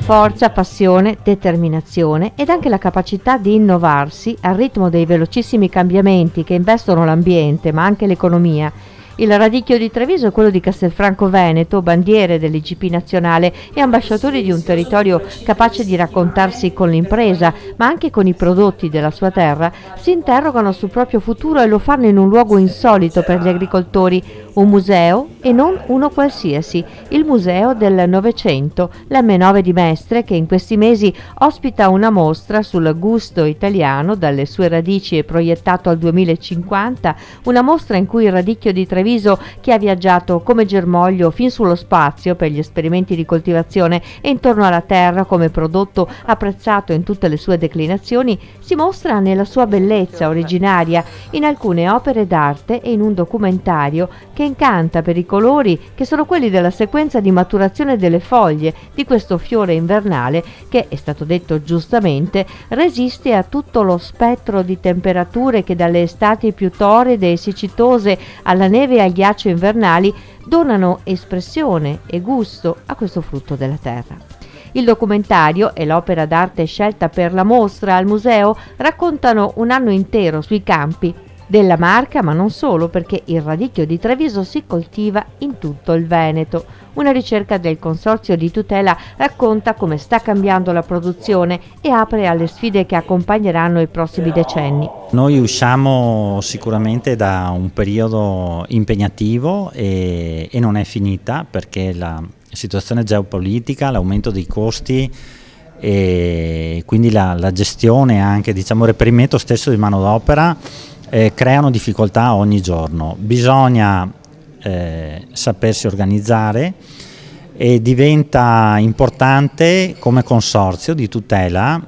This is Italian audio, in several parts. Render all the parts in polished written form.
Forza, passione, determinazione ed anche la capacità di innovarsi al ritmo dei velocissimi cambiamenti che investono l'ambiente ma anche l'economia. Il radicchio di Treviso è quello di Castelfranco Veneto, bandiere dell'IGP nazionale e ambasciatori di un territorio capace di raccontarsi con l'impresa, ma anche con i prodotti della sua terra, si interrogano sul proprio futuro e lo fanno in un luogo insolito per gli agricoltori, un museo e non uno qualsiasi, il Museo del Novecento, l'M9 di Mestre, che in questi mesi ospita una mostra sul gusto italiano dalle sue radici e proiettato al 2050, una mostra in cui il radicchio di Treviso, che ha viaggiato come germoglio fin sullo spazio per gli esperimenti di coltivazione e intorno alla terra come prodotto apprezzato in tutte le sue declinazioni, si mostra nella sua bellezza originaria in alcune opere d'arte e in un documentario che incanta per i colori che sono quelli della sequenza di maturazione delle foglie di questo fiore invernale che, è stato detto giustamente, resiste a tutto lo spettro di temperature che dalle estati più torride e siccitose alla neve e al ghiaccio invernali donano espressione e gusto a questo frutto della terra. Il documentario e l'opera d'arte scelta per la mostra al museo raccontano un anno intero sui campi della Marca, ma non solo, perché il radicchio di Treviso si coltiva in tutto il Veneto. Una ricerca del Consorzio di Tutela racconta come sta cambiando la produzione e apre alle sfide che accompagneranno i prossimi decenni. Noi usciamo sicuramente da un periodo impegnativo e non è finita, perché la situazione geopolitica, l'aumento dei costi e quindi la gestione, anche il reperimento stesso di manodopera creano difficoltà ogni giorno. Bisogna sapersi organizzare e diventa importante come consorzio di tutela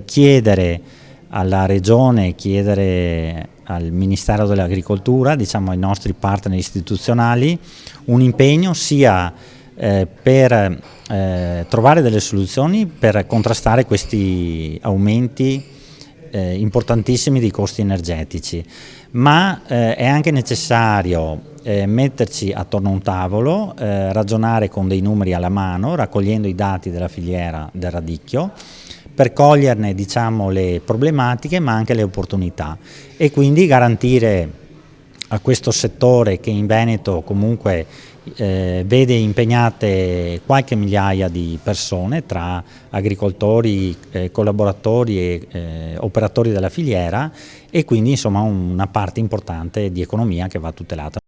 chiedere alla Regione, chiedere al Ministero dell'Agricoltura, ai nostri partner istituzionali, un impegno sia per trovare delle soluzioni per contrastare questi aumenti importantissimi di costi energetici, ma è anche necessario metterci attorno a un tavolo, ragionare con dei numeri alla mano, raccogliendo i dati della filiera del radicchio, per coglierne le problematiche ma anche le opportunità e quindi garantire a questo settore, che in Veneto comunque vede impegnate qualche migliaia di persone tra agricoltori, collaboratori e operatori della filiera, e quindi una parte importante di economia che va tutelata.